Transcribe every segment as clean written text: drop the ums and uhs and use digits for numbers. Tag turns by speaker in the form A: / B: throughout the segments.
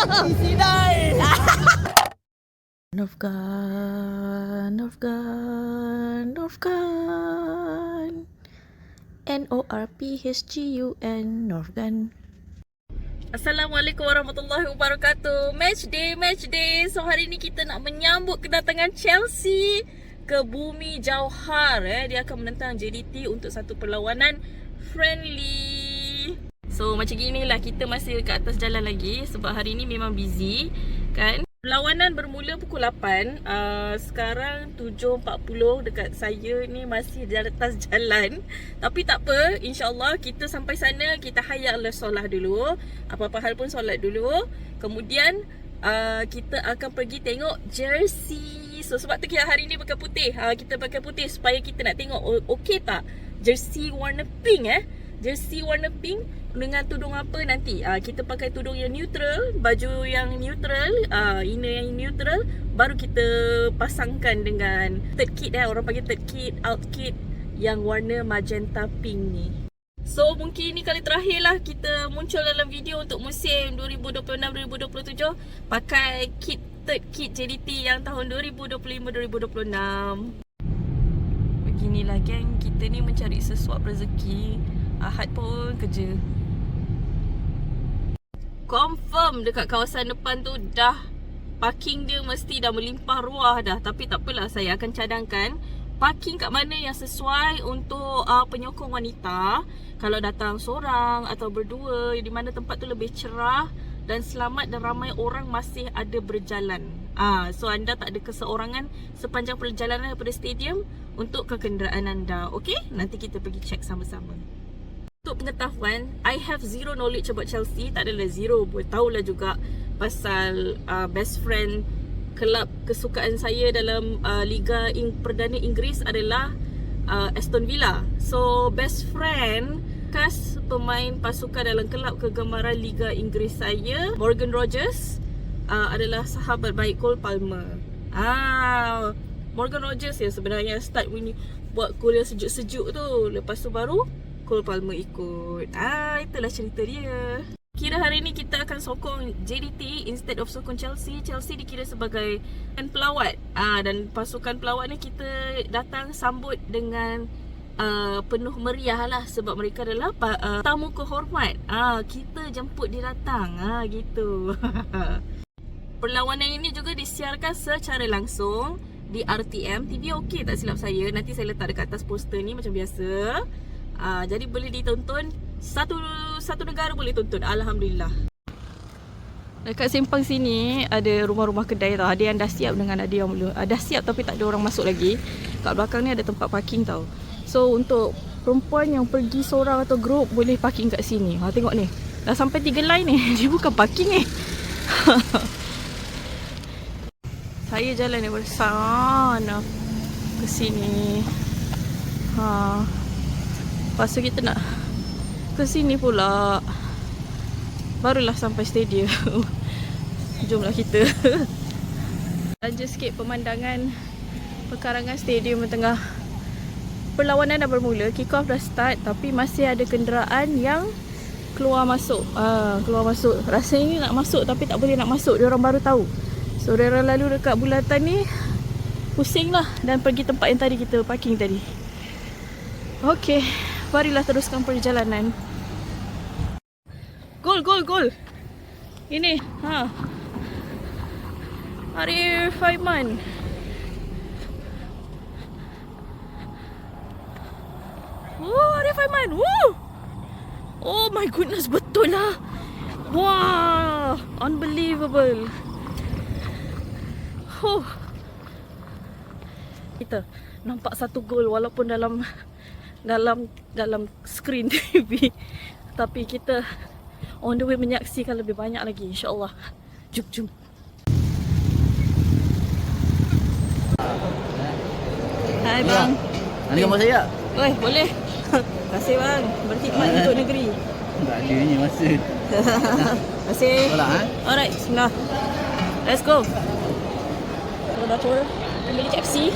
A: Sidai.
B: Northgan, Northgan, Northgan. Norphgun, Northgan. Assalamualaikum warahmatullahi wabarakatuh. Match day. So hari ni kita nak menyambut kedatangan Chelsea ke Bumi Jauhar. Dia akan menentang JDT untuk satu perlawanan friendly. So macam gini lah, kita masih kat atas jalan lagi sebab hari ni memang busy kan. Perlawanan bermula pukul 8. Sekarang 7.40 dekat saya ni masih di atas jalan. Tapi tak apa, insyaAllah kita sampai sana, kita hayatlah solat dulu. Apa-apa hal pun solat dulu. Kemudian kita akan pergi tengok jersey. So sebab tu kita hari ni pakai putih. Kita pakai putih supaya kita nak tengok okey tak jersey warna pink jersey warna pink dengan tudung apa nanti. Kita pakai tudung yang neutral, baju yang neutral, inner yang neutral, baru kita pasangkan dengan third kit orang panggil third kit, out kit yang warna magenta pink ni. So mungkin ni kali terakhir lah kita muncul dalam video untuk musim 2026-2027 pakai kit third kit JDT yang tahun 2025-2026. Beginilah geng, kita ni mencari sesuap rezeki. Ahad pun kerja. Confirm dekat kawasan depan tu dah parking dia mesti dah melimpah ruah dah. Tapi tak apalah, saya akan cadangkan parking kat mana yang sesuai untuk penyokong wanita. Kalau datang seorang atau berdua, di mana tempat tu lebih cerah dan selamat dan ramai orang masih ada berjalan. So anda tak ada keseorangan sepanjang perjalanan daripada stadium untuk kenderaan anda. Okey, nanti kita pergi check sama-sama. Untuk pengetahuan, I have zero knowledge about Chelsea. Tak adalah zero, boleh tahulah juga pasal best friend kelab kesukaan saya dalam Liga Perdana Inggeris adalah Aston Villa. So best friend kas pemain pasukan dalam kelab kegemaran Liga Inggeris saya, Morgan Rogers, adalah sahabat baik Cole Palmer. Morgan Rogers ya sebenarnya start buat gol yang sejuk-sejuk tu. Lepas tu baru Cole Palmer ikut. Itulah cerita dia. Kira hari ni kita akan sokong JDT instead of sokong Chelsea. Chelsea dikira sebagai pelawat. Dan pasukan pelawat ni kita datang sambut dengan penuh meriah lah. Sebab mereka adalah tamu kehormat. Kita jemput dia datang. Gitu. Perlawanan ini juga disiarkan secara langsung di RTM TV. Okey tak silap saya. Nanti saya letak dekat atas poster ni macam biasa. Jadi boleh ditonton, satu negara boleh tonton. Alhamdulillah. Dekat simpang sini ada rumah-rumah kedai tau. Ada yang dah siap dengan ada yang belum. Dah siap tapi tak ada orang masuk lagi. Kat belakang ni ada tempat parking tau. So untuk perempuan yang pergi seorang atau grup boleh parking kat sini. Tengok ni, dah sampai 3 line ni. Dia bukan parking ni. Saya jalan daripada sana ke sini. Lepas tu kita nak ke sini pula. Barulah sampai stadium. Jomlah kita. Belanja sikit pemandangan pekarangan stadium tengah perlawanan dah bermula. Kick off dah start tapi masih ada kenderaan yang keluar masuk. Rasanya ni nak masuk tapi tak boleh nak masuk. Diorang baru tahu. So diorang lalu dekat bulatan ni pusing lah dan pergi tempat yang tadi kita parking tadi. Okey, marilah teruskan perjalanan. Gol. Ini, Arif Aiman. Arif Aiman. Oh my goodness, betul lah. Wah, unbelievable. Kita nampak satu gol walaupun dalam skrin TV. Tapi kita on the way menyaksikan lebih banyak lagi insya-Allah. Jom. Hai bang.
A: Ada gambar saya tak?
B: Boleh. Terima kasih bang, berkhidmat untuk negeri.
A: Tak ada ni masa.
B: Terima kasih. Alright, bismillah. Let's go. Kita dah turun beli KFC.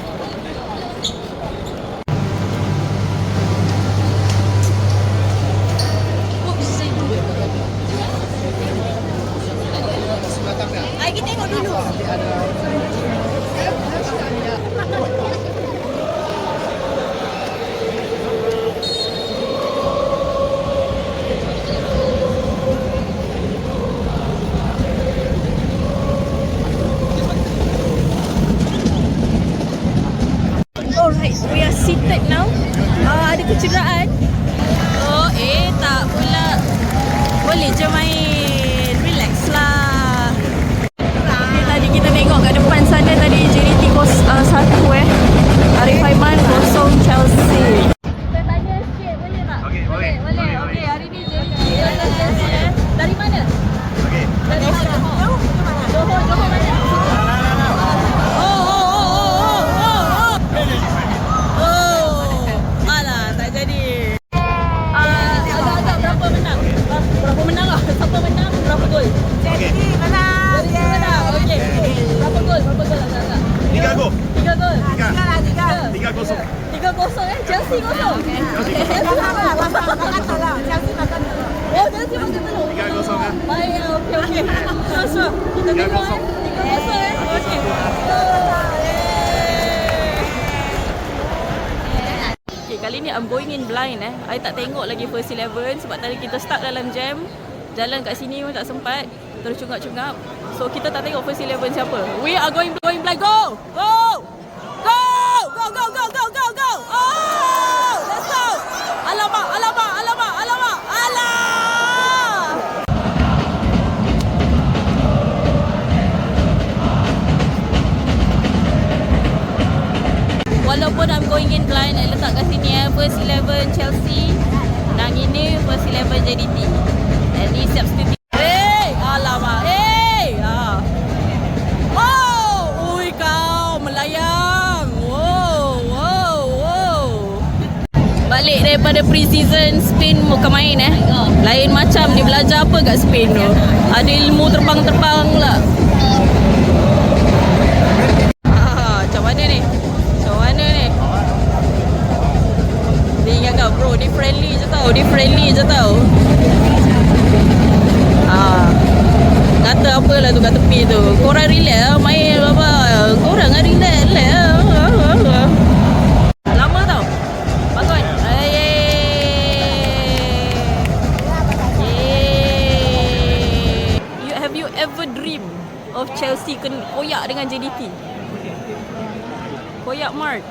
B: we are seated now. Ada kecederaan. Oh, tak pula. Boleh je main. Relax lah. Okay, tadi kita tengok kat depan sana tadi JDT 1 Arif Aiman 0 Chelsea. Kita tanya sikit boleh tak?
C: Okey, boleh.
B: Boleh. Okey, hari ni JDT Chelsea. Dari mana?
C: Okey.
B: Dari mana? Johor mana? Alah, tak jadi. Agak-agak berapa menang? Berapa menang lah? Siapa menang? Berapa gol?
C: Okey.
B: menang. Okey. Berapa gol agak-agak?
C: 3 gol.
B: 3 gol.
C: 3-0.
B: 3-0 Chelsea kosong. Chelsea makan telur.
C: 3-0 kan.
B: Baik, okey. So, kita tengok 3-0 Okey. Okay, kali ni I'm going in blind I tak tengok lagi first 11 sebab tadi kita stuck dalam jam. Jalan kat sini pun tak sempat. Terus cungap-cungap. So kita tak tengok first 11 siapa. We are going blind. Go! Oh! Let's go! Alamak! Alah! Walaupun I'm going in blind, I letak kat sini first 11 Chelsea. Menang ini first 11 JDT. Dan ni substitute. Alamak. Ui kau melayang. Wow. Balik daripada pre-season Spain bukan main Lain macam dia belajar apa kat Spain tu. Ada ilmu terbang-terbang pula. Macam mana ni? Dia ingat kau bro, dia friendly je tau. Kata apalah tu kat tepi tu. Korang relax lah main apa. Korang kan relax lah. Lama tau. Bagus. Have you ever dream of Chelsea koyak dengan JDT? Koyak Mart.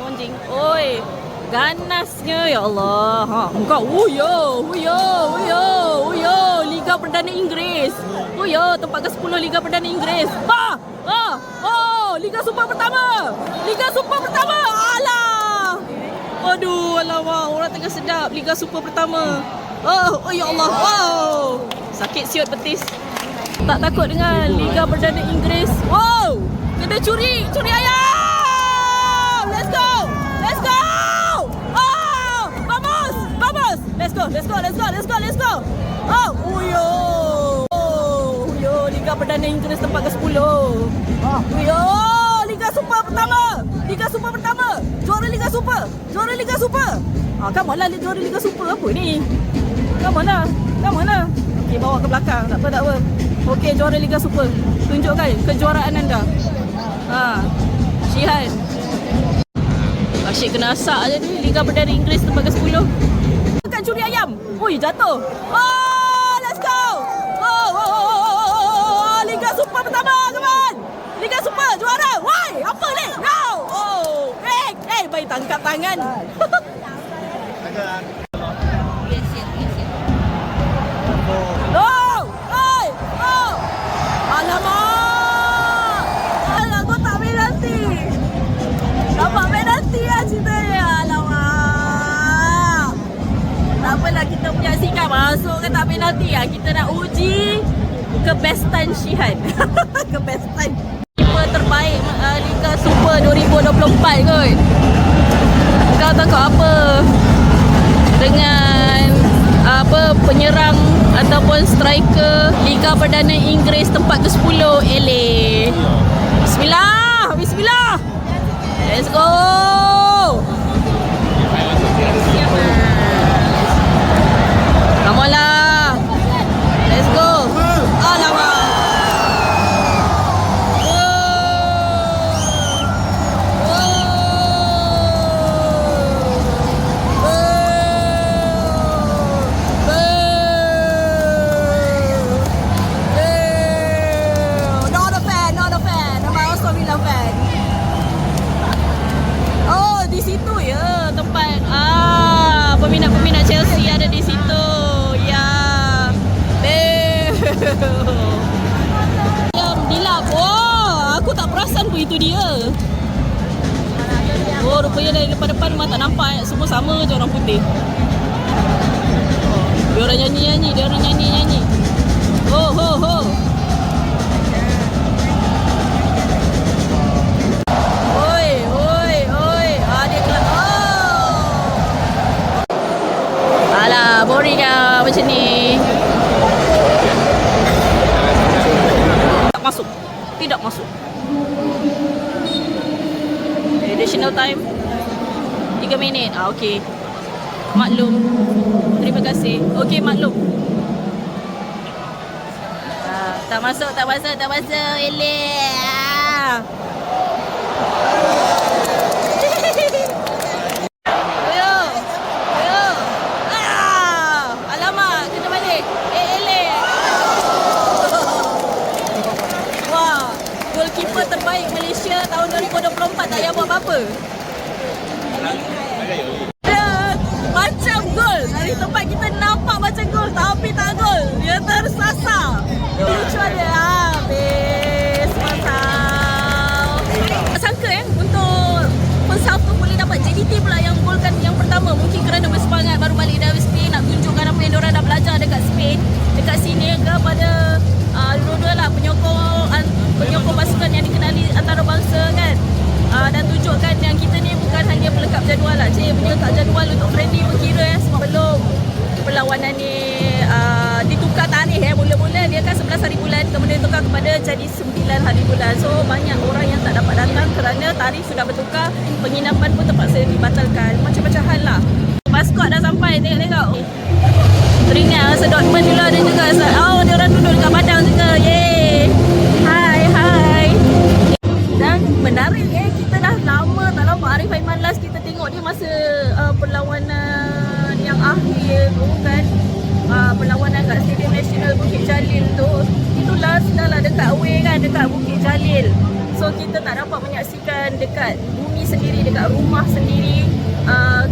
B: Gonjing. Oi. Ganasnya ya Allah. Engkau Huyo. Liga Perdana Inggris. Tempat ke-10 Liga Perdana Inggris. Liga Super pertama. Alah. Aduh, alamak, orang tengah sedap Liga Super pertama. Oh ya Allah. Wow. Sakit siut betis. Tak takut dengan Liga Perdana Inggris. Wow. Kena curi ayam. Let's go. Let's go. Huyo, Liga Perdana Inggris tempat ke-10. Huyo, Liga Super pertama. Juara Liga Super. Come on lah, juara Liga Super apa ni? Come on lah. Okey, bawa ke belakang. Tak apa. Okey, juara Liga Super. Tunjukkan kejuaraan anda. Syihan. Asyik kena asak je ni. Liga Perdana Inggris tempat ke-10. Bukan curi ayam. Ui, jatuh. Let's go. Liga Super pertama, kawan. Liga Super juara. Woi, apa ni? No. Baik tangkap tangan. Alamak. Kau tak penalti. Dapat penalti lah ceritanya. Alamak. Tak apalah, kita menyaksikan masuk ke tak penalti lah. Kita nak uji kebestan Syihan. Kebestan. Keeper terbaik Liga Super 2024 kot. Kau takut apa? Dengan penyerang ataupun striker Liga Perdana Inggris tempat ke-10 LA. Bismillah. Let's go. Come on lah. Let's go. Alamak. Not a fan. I'm also Villa fan. Siapa yang dari depan-depan memang tak nampak semua sama je orang putih. Dia orang nyanyi-nyanyi, dia orang nyanyi-nyanyi. Ho ho ho. Oi, oi, oi. Dia kelas. Oh. Alah, boring lah macam ni. Tak masuk. Tidak masuk. Additional time 3 minit. Okey. Maklum. Terima kasih. Okey, maklum. Tak masuk, tak masuk, tak masuk. Eleh. Ayo. Ayo. Alamak, kena balik. Eleh. Wah, goalkeeper terbaik Malaysia tahun 2024 tak payah buat apa-apa. Macam gol. Dari tempat kita nampak macam gol tapi tak gol. Dia tersasar. Lucu dia. Habis. Masal. Tak sangka untuk first half tu boleh dapat JDT pula yang golkan yang pertama. Mungkin kerana bersemangat baru balik dari Spain nak tunjukkan apa yang diorang dah belajar dekat Spain. Dekat sini kepada dua-dua lah penyokong pasukan yang dikenali antarabangsa kan. Dan tunjukkan yang kita ni bukan hanya pelengkap jadual lah. Pelengkap jadual untuk friendly pun kira sebab belum perlawanan ni ditukar tarikh mula-mula dia kan 11 hari bulan kemudian tukar kepada jadi 9 hari bulan. So banyak orang yang tak dapat datang kerana tarikh sudah bertukar, penginapan pun terpaksa dibatalkan. Macam-macam hal lah. Maskot dah sampai, tengok-tengok. Teringat masa Dortmund dulu ada juga. Oh, dia orang duduk dekat padang juga. Yeay. Hai, hai. Dan menarik kita dah lama tak nampak Arif Aiman last kita tengok dia masa perlawanan yang akhir tu kan. Perlawanan kat Stadium Nasional Bukit Jalil tu. Itu last dah lah dekat away kan, dekat Bukit Jalil. So kita tak dapat menyaksikan dekat bumi sendiri, dekat rumah sendiri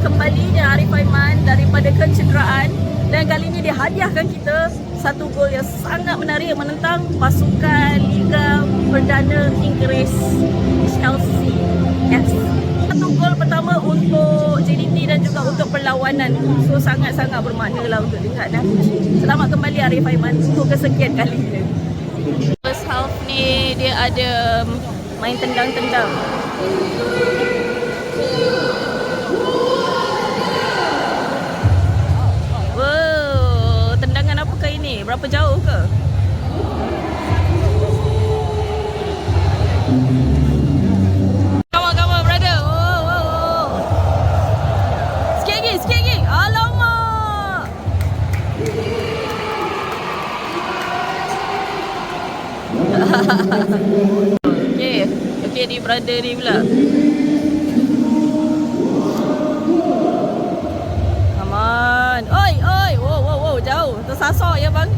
B: kembalinya Arif Aiman daripada kecederaan. Dan kali ini dia hadiahkan kita satu gol yang sangat menarik menentang pasukan Liga Perdana Inggeris Chelsea FC. Satu gol pertama untuk JDT dan juga untuk perlawanan. So sangat-sangat bermakna lah untuk lihat. Selamat kembali Arif Aiman untuk kesekian kalinya. First half ni dia ada main tendang-tendang. Berapa jauh ke? Come on, brother. Oh. Sikit lagi. Alamak. Okay, ni brother ni pula. Come on. Oi. Wow, jauh. Tersasar ya bang.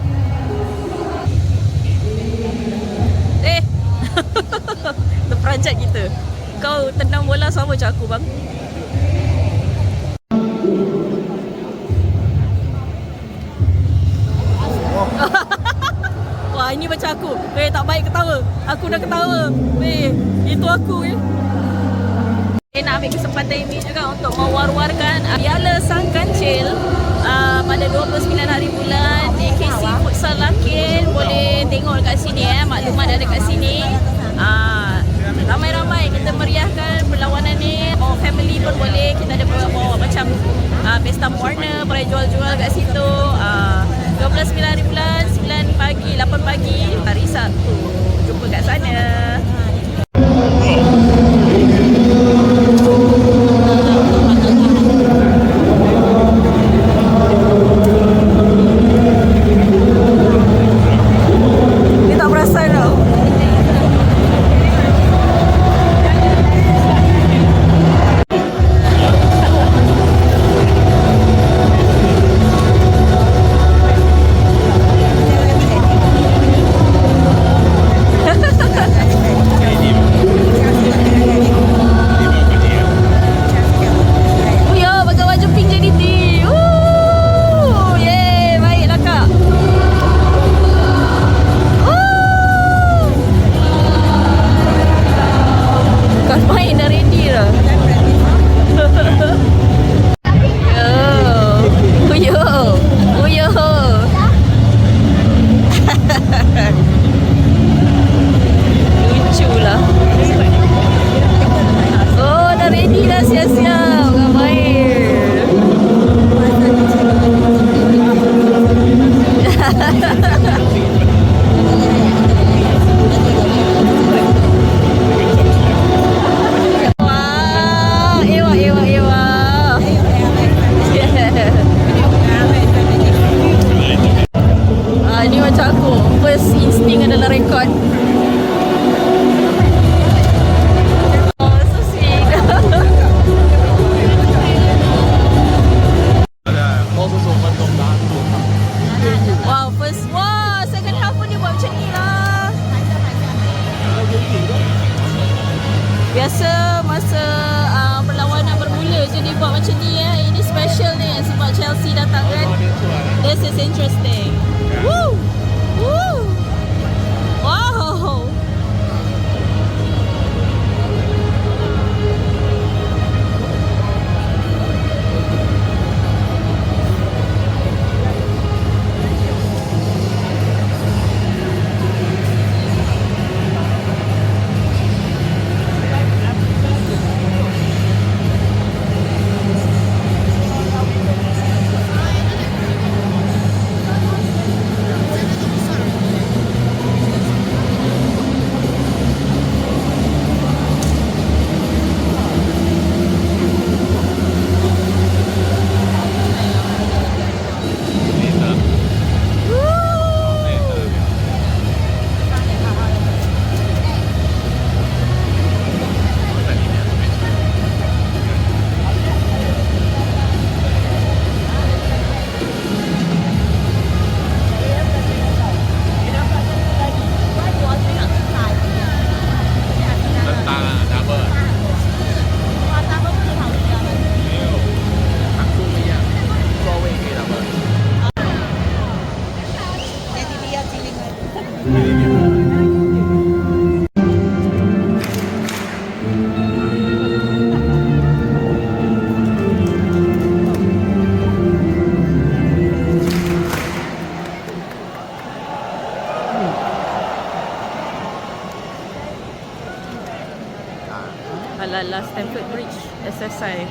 B: Terperanjat kita. Kau tendang bola sama macam aku bang. Wah, ini macam aku. Tak baik ketawa. Aku dah ketawa. Itu aku nak ambil kesempatan ini juga untuk mewar-warkan Piala Sang Kancil pada 29 hari bulan di KC Futsal Lakin. Boleh tengok dekat sini maklumat ada dekat sini. Ramai-ramai kita meriahkan perlawanan ni. Bawa family pun boleh. Kita ada bawa macam pesta warna, boleh jual-jual kat situ. 29 hari bulan 9 pagi 8 pagi hari Sabtu. Jumpa kat sana. interesting. Woo! Woo! Wow! Alala Stamford Bridge SSI.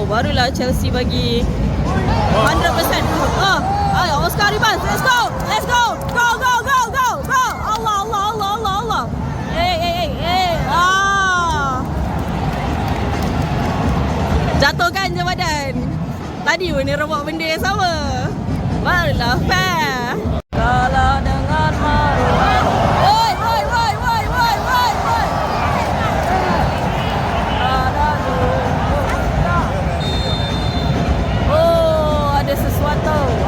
B: Barulah Chelsea bagi 100%. Oscar Ribas, let's go, let's go, go, go, go, go, go. Allah, Allah, Allah, Allah, Allah. Jatuhkan je badan. Tadi pun dia buat benda yang sama. Barulah fair. Kalau dengar maruah. Oi, oi, oi, oi, oi, oi, oi.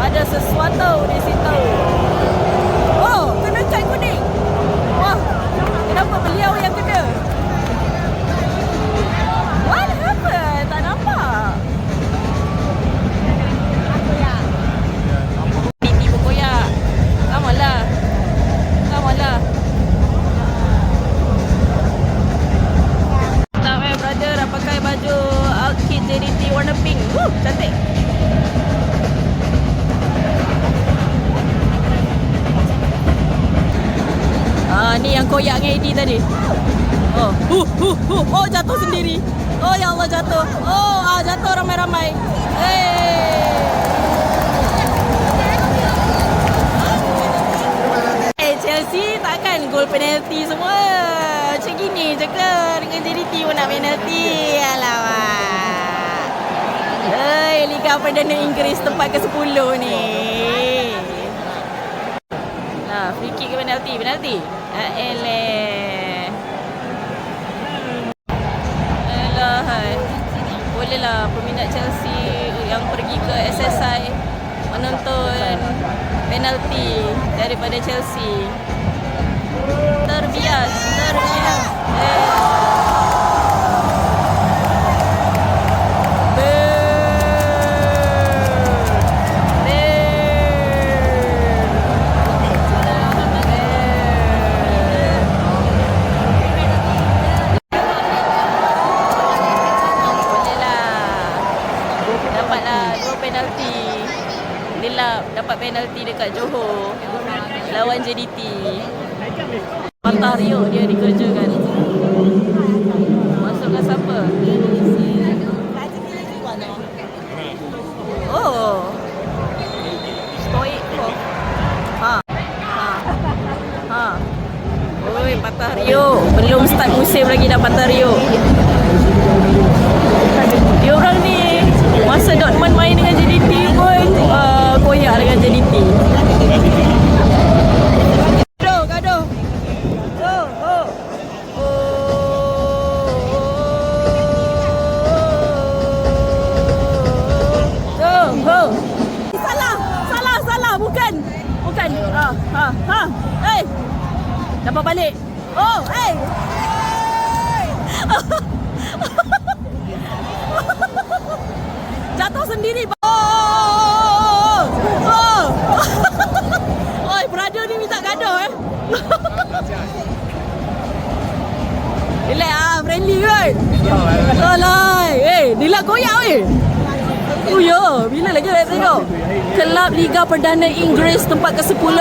B: Ada sesuatu di situ. Oh, kena kat kuning. Wah, kenapa beliau yang kena? What happened? Tak nampak. Titi berkoyak. Lamalah. Lamalah. Tak, my brother dah pakai baju Alkid JDT warna pink. Cantik. Ni yang koyak dengan Eddie tadi. Oh, jatuh sendiri. Oh, ya Allah, jatuh. Oh, jatuh ramai-ramai. Chelsea takkan gol penalti semua. Macam gini je ke dengan JDT pun nak penalti. Alamak. Liga Perdana Inggeris tempat ke-10 ni. Free kick ke penalti? Penalti? Hai. Bolehlah peminat Chelsea yang pergi ke SSI menonton penalti daripada Chelsea. Terbias. Dapat penalti dekat Johor lawan JDT. Patah Rio dia dikerjakan. Masukkan siapa? Oh, Stoic kok. Oi, patah Rio. Belum start musim lagi dah patah Rio. Diorang ni masa Borussia Dortmund main dengan JDT pun koyak dengan JDT. Gaduh, gaduh. Oh, oh. Salah, bukan. Hey, dapat balik. Oh, hey. Jatuh sendiri. Oh. Oi, brother ni minta gaduh Relax friendly kan? Alai. Dia lah koyak Oh ya, bila lagi nak tengok? Kelab Liga Perdana Inggeris tempat ke-10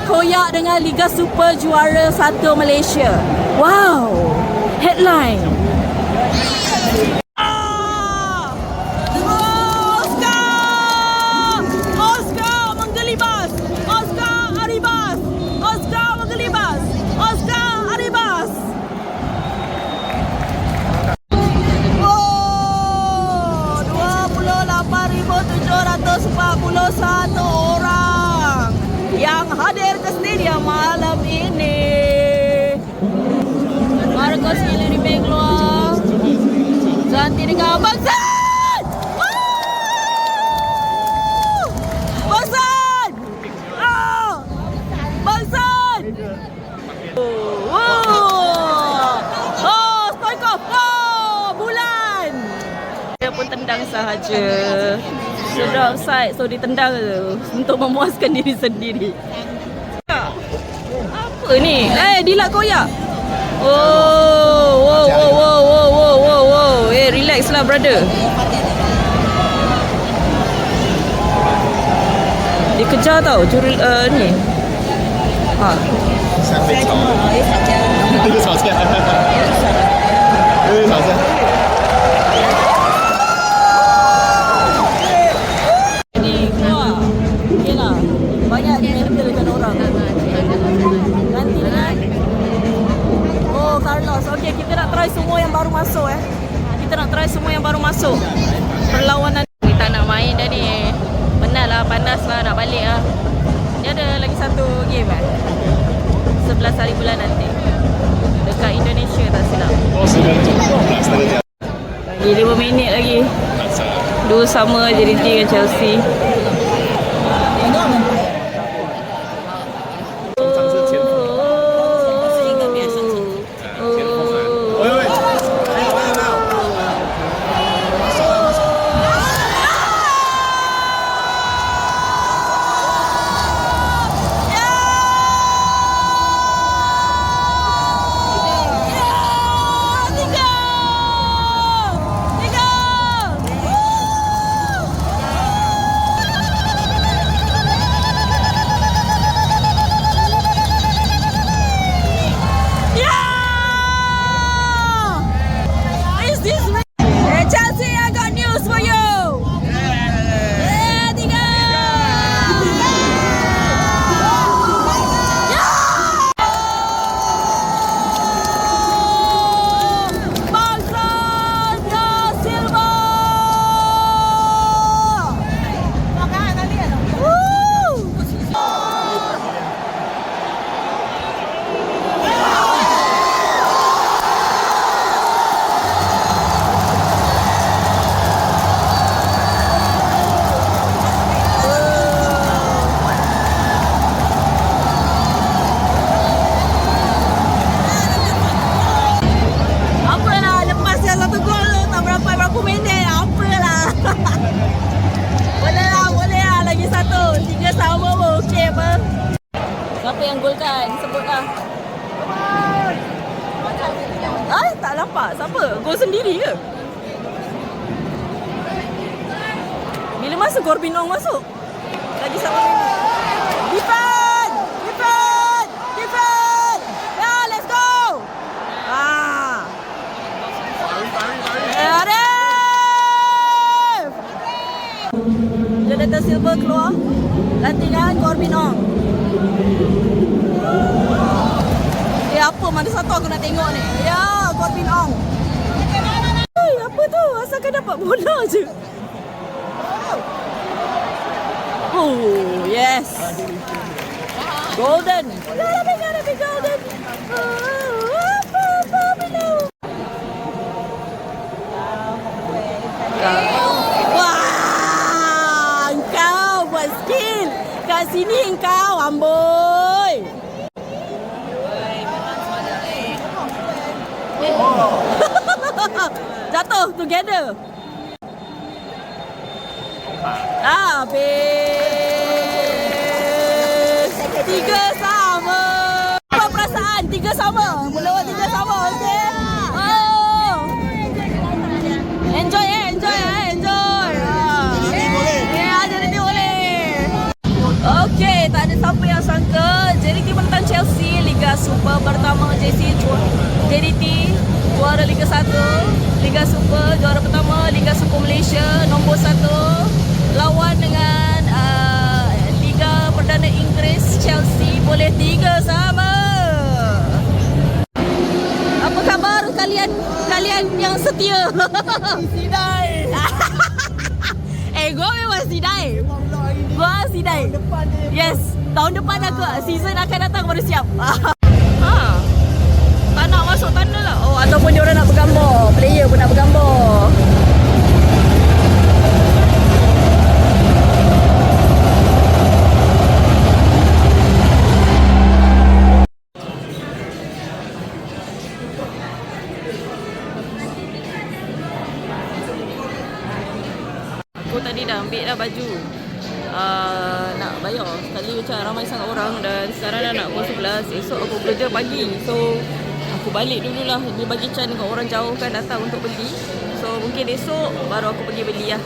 B: koyak dengan Liga Super Juara 1 Malaysia. Wow. Headline. Oscar menggelibas. Oscar Arribas. Oh, 28,741 orang yang hadir ke stadium malam ini. Marcos Hillary keluar. Zanti dengan Bangsan! Bangsan! Bangsan! Stoikov! Bulan! Dia pun tendang sahaja. Sudah offside, so ditendang untuk memuaskan diri sendiri. Apa ni? Dila koyak. Wow. Relax lah brother. Dia kejar tau juri ni. Ha.
C: 这个吵架，Jadi
B: keluar. Okey lah. Banyak dia handlekan orang. Ganti dengan Carlos. Okey, kita nak try semua yang baru masuk Perlawanan ni tak nak main dah ni. Penatlah, panas lah, nak balik lah. Dia ada lagi satu game 11 hari bulan nanti dekat Indonesia tak silap. Lagi 5 minit lagi. Dua sama JDT dengan Chelsea. Siapa yang golkan? Sebutlah. Tak nampak. Siapa? Gol sendiri ke? Bila masa Corbinong masuk? Lagi siapa main? Defend! Ya, let's go! Arif! Jonathan Silva keluar. Gantikan Corbinong. Apa mana satu aku nak tengok ni. Ya, Corbinong. Apa tu? Asalkan dapat bola je. Oh, yes. Golden. Gotta be golden. Wah, engkau buat skill. Kat sini engkau, amboi. Jatuh together. Habis. 3 sama. Apa perasaan? 3 sama. Melawat 3 sama, okey? Oh. Enjoy. Ya, jadi boleh. Okey, tak ada siapa yang sangka JDT menentang Chelsea Liga Super pertama. JDT juara Liga 1, Liga Super juara pertama, Liga Super Malaysia nombor 1 lawan dengan Liga Perdana Inggeris Chelsea boleh 3 sama. Apa khabar kalian yang setia? Sidai. Gua memang sidai. Yes, tahun depan aku season akan datang baru siap. Tak nak masuk tunnel lah. Oh, ataupun dia orang nak bergambar. Player pun nak bergambar. Aku tadi dah ambil dah baju. Nak bayar sekali macam ramai sangat orang dan sekarang dah nak pukul 11. Esok aku kerja pagi. So aku balik dululah. Dia bagi can kat orang jauh kan datang untuk beli. So mungkin esok baru aku pergi beli lah.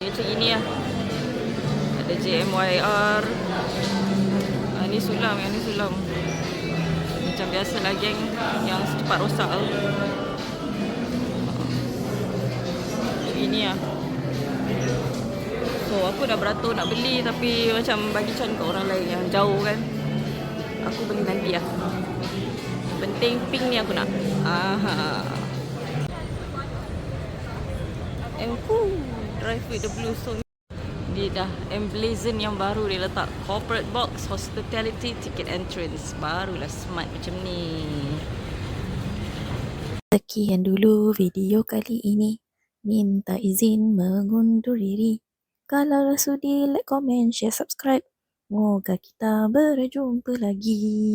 B: Macam gini lah. Ada JMYR. Ni sulam, yang ni sulam. Macam biasalah geng yang cepat rosak tu. Ini lah. So aku dah beratur nak beli tapi macam bagi can kat orang lain yang jauh kan. Aku beli nanti lah. Penting pink ni aku nak. And drive with the blue song. Dia dah emblazon yang baru dia letak. Corporate box, hospitality, ticket entrance. Barulah smart macam ni.
D: Sekian dulu video kali ini. Minta izin mengundur diri. Kalau sudi, like, comment, share, subscribe. Moga kita berjumpa lagi.